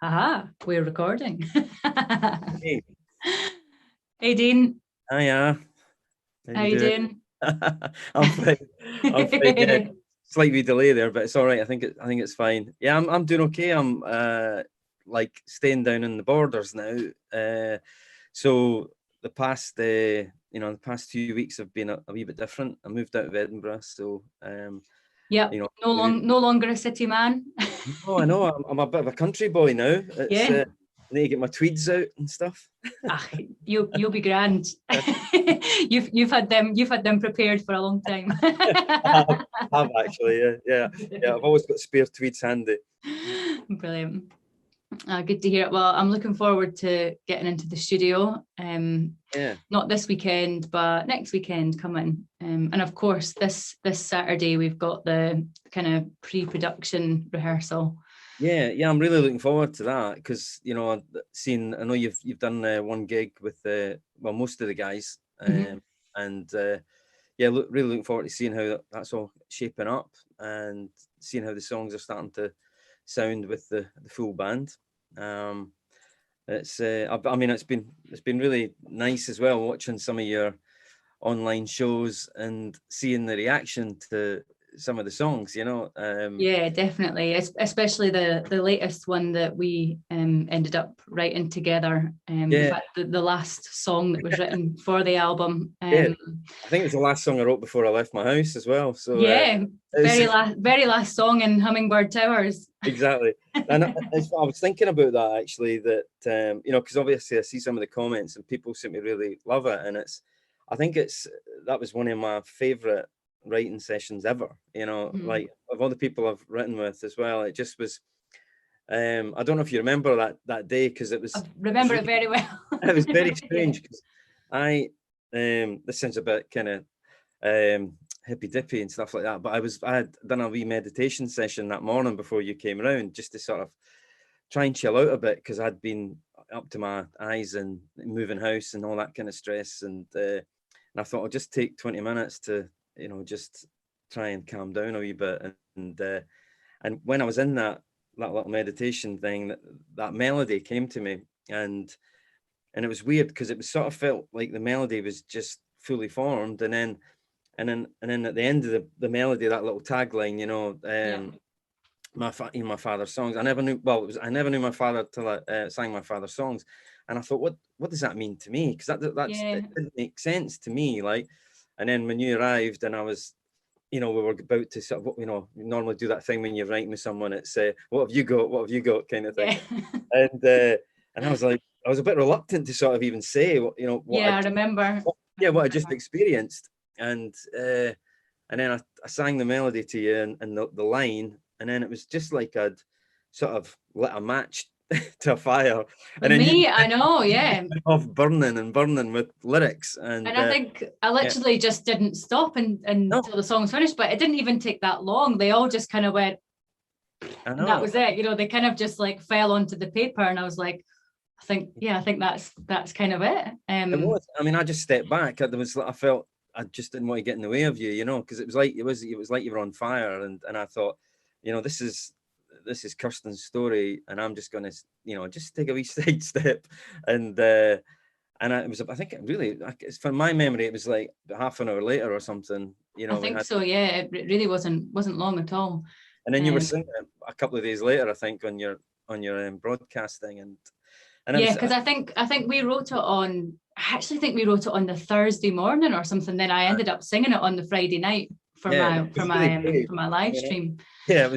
Aha, we're recording. Hey. Hey Dean, Hiya. How how you you doing? doing? I'm fine. I'm fine. Yeah, slight wee delay there, but it's all right. I think it's fine. Yeah, I'm doing okay. I'm like staying down in the borders now. So the past the past few weeks have been a wee bit different. I moved out of Edinburgh, so Yep, you know. no longer a city man. No, I know. I'm a bit of a country boy now. It's Yeah. I need to get my tweeds out and stuff. Ah, you'll be grand. You've had them prepared for a long time. I have actually. Yeah. I've always got spare tweeds handy. Brilliant. Good to hear it. Well, I'm looking forward to getting into the studio. Yeah. Not this weekend, but next weekend coming. And of course, this Saturday we've got the kind of pre-production rehearsal. Yeah, I'm really looking forward to that because I know you've done one gig with most of the guys, Mhm. and really looking forward to seeing how that's all shaping up and seeing how the songs are starting to sound with the full band. I mean, it's been really nice as well watching some of your online shows and seeing the reaction to some of the songs. Yeah, definitely. Especially the latest one that we ended up writing together. In Yeah, fact, the last song that was written for the album. yeah. I think it was the last song I wrote before I left my house as well. So Yeah, it was very last song in Hummingbird Towers. exactly. And I was thinking about that actually, that because obviously I see some of the comments and people seem to really love it, and I think that was one of my favorite writing sessions ever. Mm. Like of all the people I've written with as well, it just was. I don't know if you remember that day because it I was remember it very well. it was very Yeah. strange because I this sounds a bit kind of hippy dippy and stuff like that. But I had done a wee meditation session that morning before you came around, just to sort of try and chill out a bit because I'd been up to my eyes and moving house and all that kind of stress, and I thought I'll just take 20 minutes to just try and calm down a wee bit, and when I was in that little meditation thing, that melody came to me, and it was weird because it was sort of felt like the melody was just fully formed, and then at the end of the melody, that little tagline, Yeah. my father's songs. I never knew. Well, I never knew my father till I sang my father's songs, and I thought, what does that mean to me? Because Yeah. it didn't make sense to me. Like, and then when you arrived, and I was, we were about to sort of, you normally do that thing when you're writing with someone. It's what have you got? What have you got? Kind of thing. Yeah. And I was like, I was a bit reluctant to sort of even say Yeah, I remember. what I just experienced, and then I sang the melody to you and the line, and then it was just like I'd sort of lit a match to a fire, With and then you me, I know, yeah. went off burning and burning with lyrics, and And I think I yeah, literally just didn't stop no, until the song's finished, but it didn't even take that long. They all just kind of went, I and that know was it. They kind of just like fell onto the paper, and I was like, I think that's kind of it. it was. I mean, I just stepped back. I felt I just didn't want to get in the way of you, because it was like it was like you were on fire, and I thought, this is Kirsten's story, and I'm just gonna just take a wee side step, and it was, I think, it really, from my memory, it was like half an hour later or something. I We think had, so. Yeah, it really wasn't long at all. and then you were Um, singing it a couple of days later, I think, on your broadcasting, and it yeah, was, because I think we wrote it on. I actually think we wrote it on the Thursday morning or something. Then I ended up singing it on the Friday night for yeah, it my for was really my brave. for my live You know? stream. Yeah, it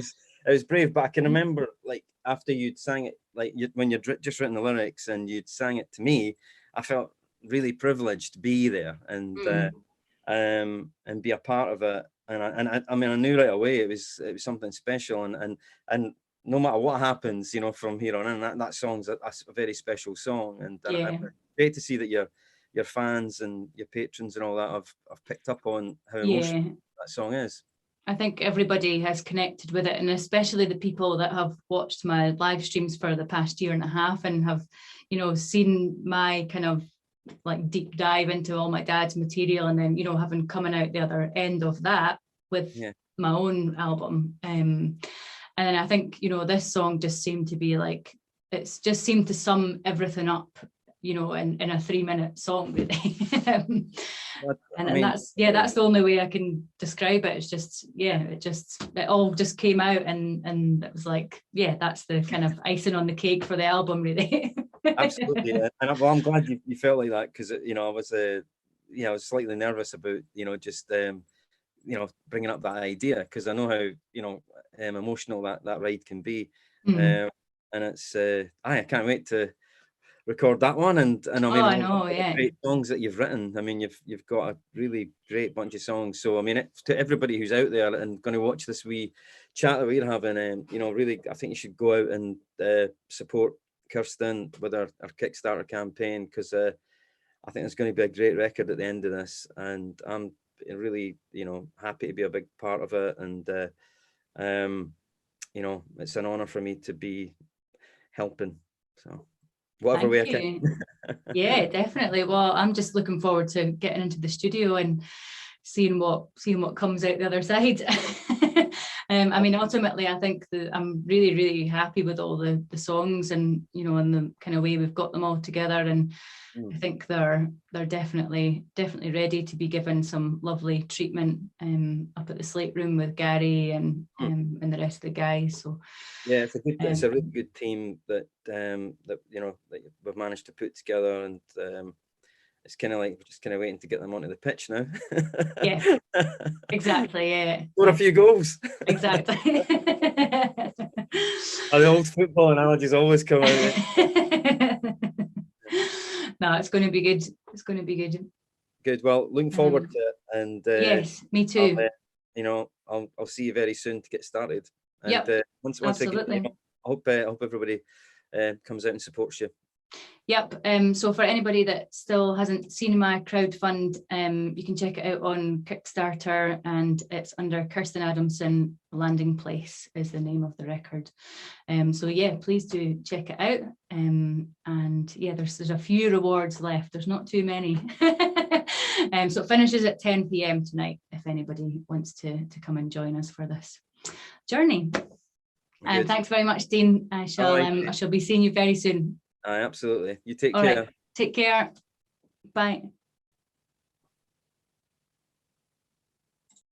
was brave. But I can remember, like, after you'd sang it, like when you'd just written the lyrics and you'd sang it to me, I felt really privileged to be there Mm. and be a part of it. I mean, I knew right away it was something special, and no matter what happens, from here on in, that song's a very special song, and Yeah, great to see that your fans and your patrons and all that have picked up on how emotional yeah. that song is. I think everybody has connected with it, and especially the people that have watched my live streams for the past year and a half and have, seen my kind of like deep dive into all my dad's material, and then having coming out the other end of that with Yeah. my own album. And then I think this song just seemed to be like it's just seemed to sum everything up, you know, in a 3-minute song, really. And that's the only way I can describe it. It's just, it all just came out, and it was like, that's the kind of icing on the cake for the album, really. Absolutely. And I'm glad you felt like that, because, you know, I was slightly nervous about, you know, just you know, bringing up that idea, because I know how, you know, emotional that ride can be. And it's I can't wait to record that one. And I mean, I know, great songs that you've written. I mean, you've got a really great bunch of songs. So I mean, to everybody who's out there and going to watch this wee chat that we're having, you know, really, I think you should go out and support Kirsten with our Kickstarter campaign, because I think it's going to be a great record at the end of this, and I'm really, you know, happy to be a big part of it. And you know, it's an honor for me to be helping. So whatever way I can. Yeah, definitely. Well, I'm just looking forward to getting into the studio and seeing what comes out the other side. I mean, ultimately, I think that I'm really, really happy with all the songs, and, you know, and the kind of way we've got them all together. And I think they're definitely ready to be given some lovely treatment up at the Slate Room with Gary and the rest of the guys. So yeah, it's a really good team that you know, that we've managed to put together, and it's kind of like we're just kind of waiting to get them onto the pitch now. Yeah, exactly. Yeah, score a few goals. Exactly. The old football analogies always come out. No, it's going to be good. It's going to be good. Good. Well, looking forward to it. And yes, me too. You know, I'll see you very soon to get started. And yep, once absolutely. again, I hope everybody comes out and supports you. Yep. So for anybody that still hasn't seen my crowdfund, you can check it out on Kickstarter, and it's under Kirsten Adamson. Landing Place is the name of the record. So yeah, please do check it out. And yeah, there's a few rewards left. There's not too many. So it finishes at 10 p.m. tonight, if anybody wants to come and join us for this journey. And thanks very much, Dean. I shall be seeing you very soon. Absolutely. You take All care. Right. Take care. Bye.